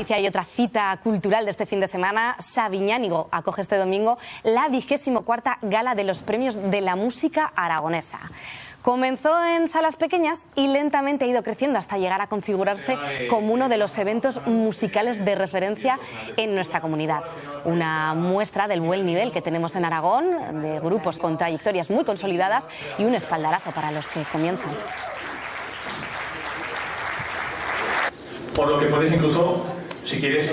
noticia y otra cita cultural de este fin de semana. Sabiñánigo acoge este domingo la 24ª Gala de los Premios de la Música Aragonesa. Comenzó en salas pequeñas y lentamente ha ido creciendo hasta llegar a configurarse como uno de los eventos musicales de referencia en nuestra comunidad. Una muestra del buen nivel que tenemos en Aragón, de grupos con trayectorias muy consolidadas y un espaldarazo para los que comienzan. Por lo que puedes incluso, si quieres,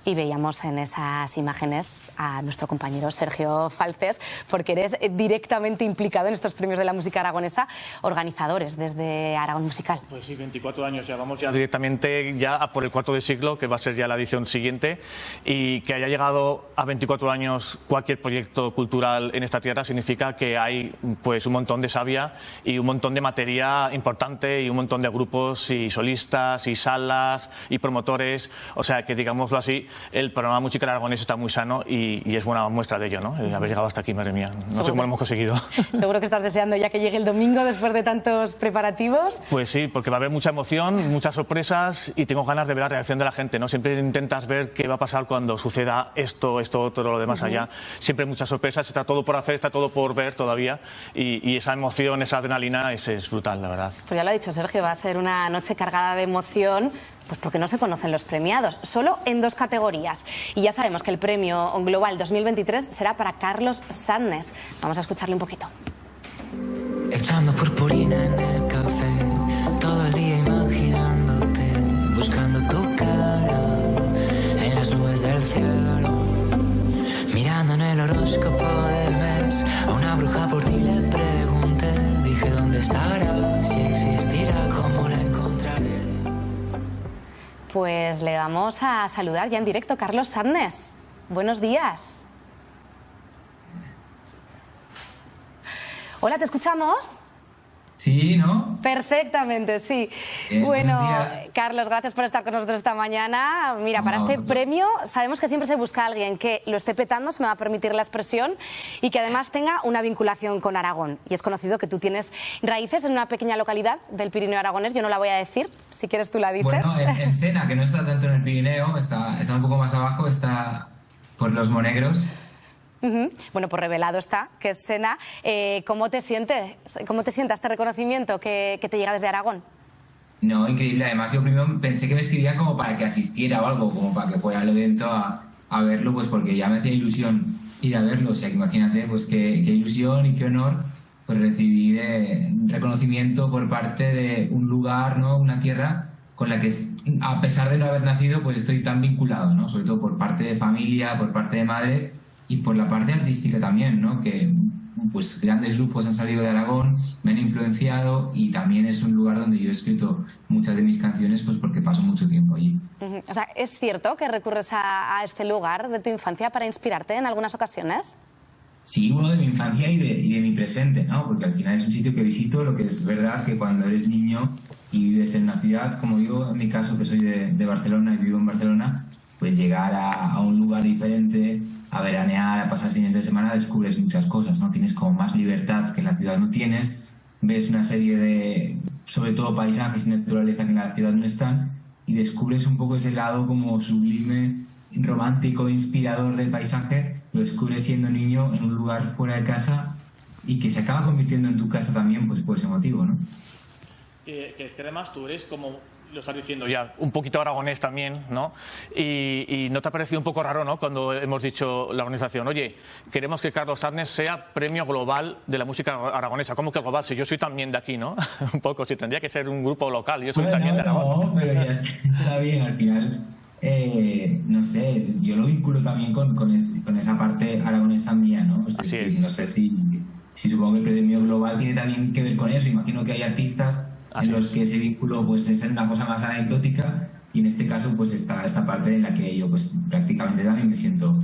Y veíamos en esas imágenes a nuestro compañero Sergio Falces, porque eres directamente implicado en estos premios de la música aragonesa, organizadores desde Aragón Musical. Pues sí, 24 años, ya vamos ya directamente ya a por el cuarto de siglo, que va a ser ya la edición siguiente, y que haya llegado a 24 años cualquier proyecto cultural en esta tierra significa que hay pues un montón de savia y un montón de materia importante y un montón de grupos y solistas y salas y promotores, o sea que digámoslo así, el programa musical aragonés está muy sano y es buena muestra de ello, ¿no? El haber llegado hasta aquí, madre mía. No sé cómo lo hemos conseguido. Seguro que estás deseando ya que llegue el domingo después de tantos preparativos. Pues sí, porque va a haber mucha emoción, muchas sorpresas y tengo ganas de ver la reacción de la gente, ¿no? Siempre intentas ver qué va a pasar cuando suceda esto, otro, lo demás allá. Siempre hay muchas sorpresas, está todo por hacer, está todo por ver todavía y esa emoción, esa adrenalina es brutal, la verdad. Pues ya lo ha dicho Sergio, va a ser una noche cargada de emoción. Pues porque no se conocen los premiados, solo en 2 categorías. Y ya sabemos que el premio Global 2023 será para Carlos Sandnes. Vamos a escucharle un poquito. Echando purpurina en el café, todo el día imaginándote, buscando tu cara en las nubes del cielo, mirando en el horóscopo del mes, a una bruja por ti le pregunté, dije dónde estará, si existirá, cómo la encontraré. Pues le vamos a saludar ya en directo, Carlos Sandnes. Buenos días. Hola, ¿te escuchamos? Sí, ¿no? Perfectamente, sí. Bueno, Carlos, gracias por estar con nosotros esta mañana. Mira, para este premio sabemos que siempre se busca a alguien que lo esté petando, se me va a permitir la expresión, y que además tenga una vinculación con Aragón. Y es conocido que tú tienes raíces en una pequeña localidad del Pirineo aragonés, yo no la voy a decir, si quieres tú la dices. Bueno, en Sena, que no está tanto en el Pirineo, está un poco más abajo, está por los Monegros. Bueno, pues revelado está que es Sena. ¿Cómo te sienta este reconocimiento que te llega desde Aragón? No, increíble. Además, yo primero pensé que me escribían como para que asistiera o algo, como para que fuera al evento a verlo, pues porque ya me hacía ilusión ir a verlo. O sea, que imagínate, pues qué ilusión y qué honor pues recibir reconocimiento por parte de un lugar, ¿no? Una tierra con la que, a pesar de no haber nacido, pues estoy tan vinculado, ¿no? Sobre todo por parte de familia, por parte de madre, y por la parte artística también, ¿no? Que pues grandes grupos han salido de Aragón, me han influenciado y también es un lugar donde yo he escrito muchas de mis canciones pues porque paso mucho tiempo allí. O sea, ¿es cierto que recurres a este lugar de tu infancia para inspirarte en algunas ocasiones? Sí, bueno, de mi infancia y de mi presente, ¿no? Porque al final es un sitio que visito, lo que es verdad que cuando eres niño y vives en una ciudad, como yo en mi caso que soy de Barcelona y vivo en Barcelona, pues llegar a un lugar diferente, a veranear, a pasar fines de semana, descubres muchas cosas, ¿no? Tienes como más libertad que en la ciudad no tienes, ves una serie de, sobre todo, paisajes y naturaleza que en la ciudad no están, y descubres un poco ese lado como sublime, romántico, inspirador del paisaje, lo descubres siendo niño en un lugar fuera de casa y que se acaba convirtiendo en tu casa también, pues por ese motivo, ¿no? Que es que además tú eres como... Lo estás diciendo ya, un poquito aragonés también, ¿no? Y ¿no te ha parecido un poco raro, ¿no? Cuando hemos dicho la organización, oye, queremos que Carlos Sandnes sea premio global de la música aragonesa. ¿Cómo que global? Si yo soy también de aquí, ¿no? Un poco, si tendría que ser un grupo local, yo soy también de Aragón. No, pero ya está bien, al final, no sé, yo lo vinculo también con esa parte aragonesa mía, ¿no? Así es. No sé si supongo que el premio global tiene también que ver con eso, imagino que hay artistas en los que ese vínculo pues es una cosa más anecdótica y en este caso pues está esta parte en la que yo pues prácticamente también me siento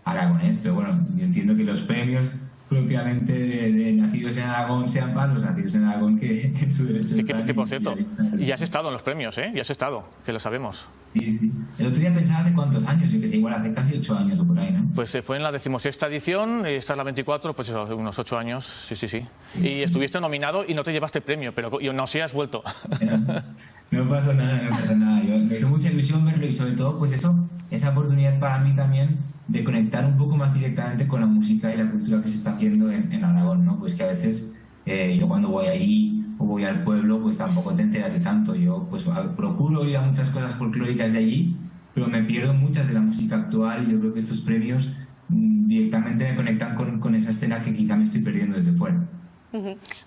aragonés, pero bueno, yo entiendo que los premios propiamente de nacidos en Aragón sean para los nacidos en Aragón que en su derecho están. Que por cierto, ya has estado en los premios, ¿eh? Ya has estado, que lo sabemos. Sí, sí. El otro día pensaba hace cuántos años, yo que sé, igual hace casi 8 años o por ahí, ¿no? Pues fue en la 16ª edición, esta es la 24, pues eso, hace unos 8 años, sí. Y estuviste nominado y no te llevaste premio, pero no sé, has vuelto. No pasa nada, no pasa nada. Me hizo mucha ilusión verlo y sobre todo, pues eso, esa oportunidad para mí también de conectar un poco más directamente con la música y la cultura que se está haciendo en Aragón, ¿no? Pues que a veces yo cuando voy allí o voy al pueblo, pues tampoco te enteras de tanto. Yo pues procuro ir a muchas cosas folclóricas de allí, pero me pierdo muchas de la música actual y yo creo que estos premios directamente me conectan con esa escena que quizá me estoy perdiendo desde fuera.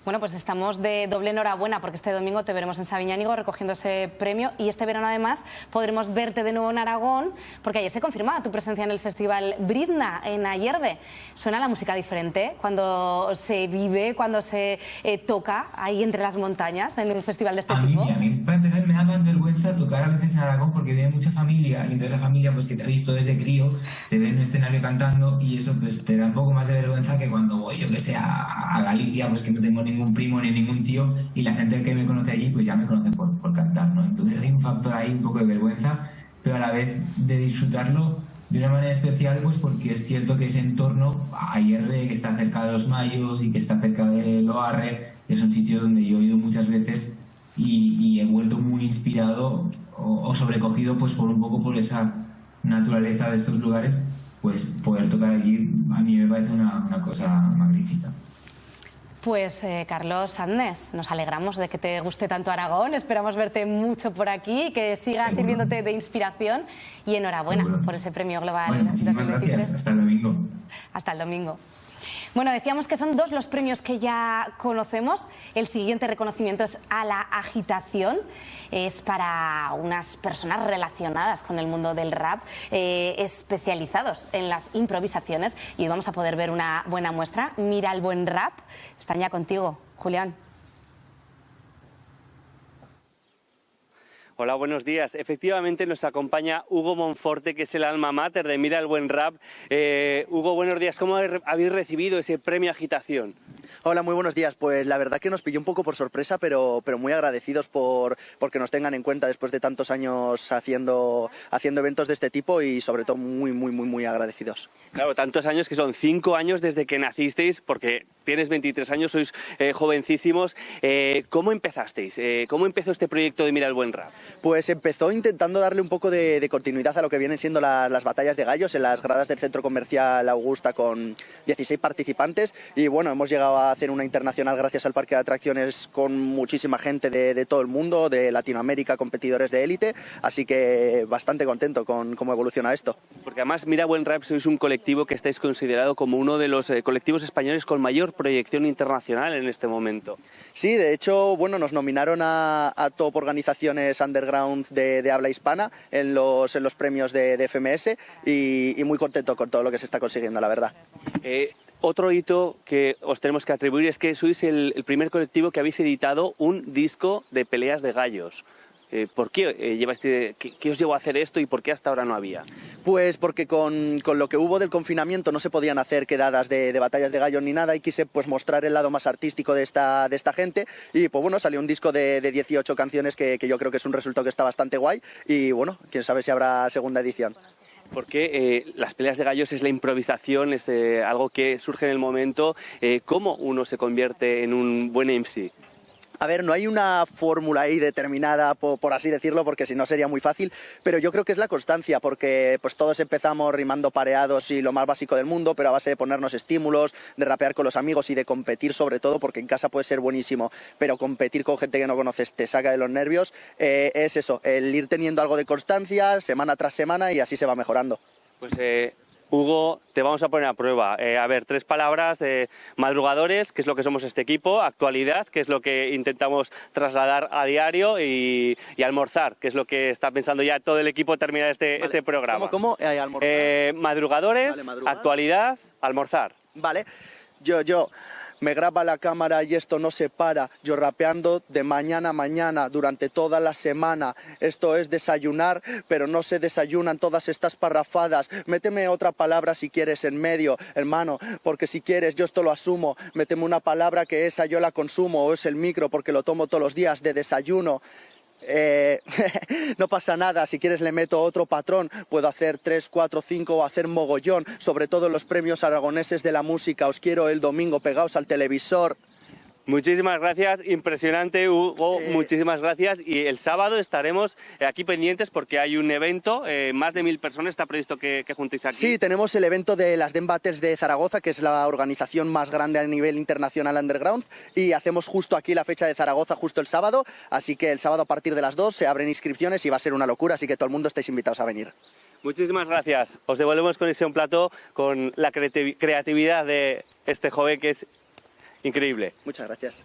Bueno, pues estamos de doble enhorabuena porque este domingo te veremos en Sabiñánigo recogiendo ese premio y este verano además podremos verte de nuevo en Aragón porque ayer se confirmaba tu presencia en el Festival Bridna en Ayerbe. ¿Suena la música diferente cuando se vive, cuando se toca ahí entre las montañas en un festival de este tipo? A mí para empezar me da más vergüenza tocar a veces en Aragón porque viene mucha familia y entonces la familia pues que te ha visto desde crío te ve en un escenario cantando y eso pues te da un poco más de vergüenza que cuando voy yo que sé a Galicia pues que no tengo ningún primo ni ningún tío y la gente que me conoce allí pues ya me conoce por cantar, ¿no? Entonces hay un factor ahí un poco de vergüenza, pero a la vez de disfrutarlo de una manera especial pues porque es cierto que ese entorno, Ayerbe que está cerca de los Mayos y que está cerca de Loarre, es un sitio donde yo he ido muchas veces y he vuelto muy inspirado o sobrecogido pues por un poco por esa naturaleza de estos lugares, pues poder tocar allí a mí me parece una cosa magnífica. Pues Carlos Adnes, nos alegramos de que te guste tanto Aragón, esperamos verte mucho por aquí, que sigas sirviéndote de inspiración y enhorabuena por ese premio global. Bueno, muchísimas gracias, hasta el domingo. Hasta el domingo. Bueno, decíamos que son 2 los premios que ya conocemos. El siguiente reconocimiento es a la agitación. Es para unas personas relacionadas con el mundo del rap, especializados en las improvisaciones. Y hoy vamos a poder ver una buena muestra. Mira el buen rap. Están ya contigo, Julián. Hola, buenos días. Efectivamente nos acompaña Hugo Monforte, que es el alma mater de Mira el Buen Rap. Hugo, buenos días. ¿Cómo habéis recibido ese premio Agitación? Hola, muy buenos días. Pues la verdad que nos pilló un poco por sorpresa, pero muy agradecidos porque nos tengan en cuenta después de tantos años haciendo eventos de este tipo y sobre todo muy agradecidos. Claro, tantos años que son 5 años desde que nacisteis, porque tienes 23 años, sois jovencísimos. ¿Cómo empezasteis? ¿Cómo empezó este proyecto de Mira el Buen Rap? Pues empezó intentando darle un poco de continuidad a lo que vienen siendo las batallas de gallos en las gradas del Centro Comercial Augusta con 16 participantes y bueno, hemos llegado a hacer una internacional gracias al parque de atracciones con muchísima gente de todo el mundo, de Latinoamérica, competidores de élite, así que bastante contento con cómo evoluciona esto. Porque además Mira Buen Rap sois un colectivo que estáis considerado como uno de los colectivos españoles con mayor proyección internacional en este momento. Sí, de hecho, bueno, nos nominaron a top organizaciones underground de habla hispana en los premios de FMS y muy contento con todo lo que se está consiguiendo, la verdad. Otro hito que os tenemos que atribuir es que sois el primer colectivo que habéis editado un disco de peleas de gallos. ¿Por qué qué os llevó a hacer esto y por qué hasta ahora no había? Pues porque con lo que hubo del confinamiento no se podían hacer quedadas de batallas de gallos ni nada y quise pues mostrar el lado más artístico de esta gente y pues bueno, salió un disco de 18 canciones que yo creo que es un resultado que está bastante guay y bueno, quién sabe si habrá segunda edición. Porque las peleas de gallos es la improvisación, es algo que surge en el momento. ¿Cómo uno se convierte en un buen MC? A ver, no hay una fórmula ahí determinada, por así decirlo, porque si no sería muy fácil, pero yo creo que es la constancia, porque pues todos empezamos rimando pareados y lo más básico del mundo, pero a base de ponernos estímulos, de rapear con los amigos y de competir sobre todo, porque en casa puede ser buenísimo, pero competir con gente que no conoces te saca de los nervios, es eso, el ir teniendo algo de constancia semana tras semana y así se va mejorando. Pues Hugo, te vamos a poner a prueba. A ver, 3 palabras de madrugadores, que es lo que somos este equipo, actualidad, que es lo que intentamos trasladar a diario, y almorzar, que es lo que está pensando ya todo el equipo terminar este programa. ¿Cómo? Almorzar. Madrugadores, vale, madrugar. Actualidad, almorzar. Vale, yo... Me graba la cámara y esto no se para, yo rapeando de mañana a mañana durante toda la semana. Esto es desayunar, pero no se desayunan todas estas parrafadas. Méteme otra palabra si quieres en medio, hermano, porque si quieres yo esto lo asumo. Méteme una palabra que esa yo la consumo, o es el micro porque lo tomo todos los días de desayuno. No pasa nada, si quieres le meto otro patrón, puedo hacer 3, 4, 5 o hacer mogollón, sobre todo los premios aragoneses de la música, os quiero el domingo pegaos al televisor. Muchísimas gracias, impresionante Hugo, muchísimas gracias. Y el sábado estaremos aquí pendientes porque hay un evento, más de 1000 personas está previsto que juntéis aquí. Sí, tenemos el evento de las Dance Battles de Zaragoza, que es la organización más grande a nivel internacional underground, y hacemos justo aquí la fecha de Zaragoza, justo el sábado, así que el sábado a partir de las 2 se abren inscripciones y va a ser una locura, así que todo el mundo estáis invitados a venir. Muchísimas gracias, os devolvemos Conexión Plató con la creatividad de este joven que es increíble. Muchas gracias.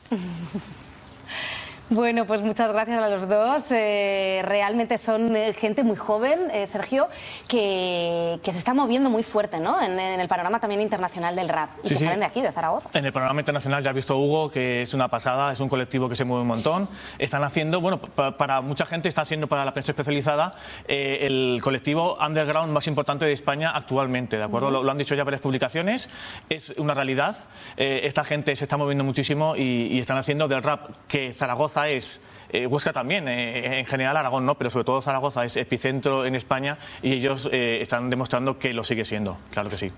Bueno, pues muchas gracias a los dos. Realmente son gente muy joven, Sergio, que se está moviendo muy fuerte, ¿no? En el panorama también internacional del rap. Y que salen de aquí, de Zaragoza. En el panorama internacional ya has visto Hugo, que es una pasada, es un colectivo que se mueve un montón. Están haciendo, bueno, para mucha gente está siendo para la prensa especializada el colectivo underground más importante de España actualmente, ¿de acuerdo? Lo han dicho ya varias publicaciones, es una realidad. Esta gente se está moviendo muchísimo y están haciendo del rap que Zaragoza es, Huesca también, en general Aragón no, pero sobre todo Zaragoza es epicentro en España y ellos están demostrando que lo sigue siendo, claro que sí.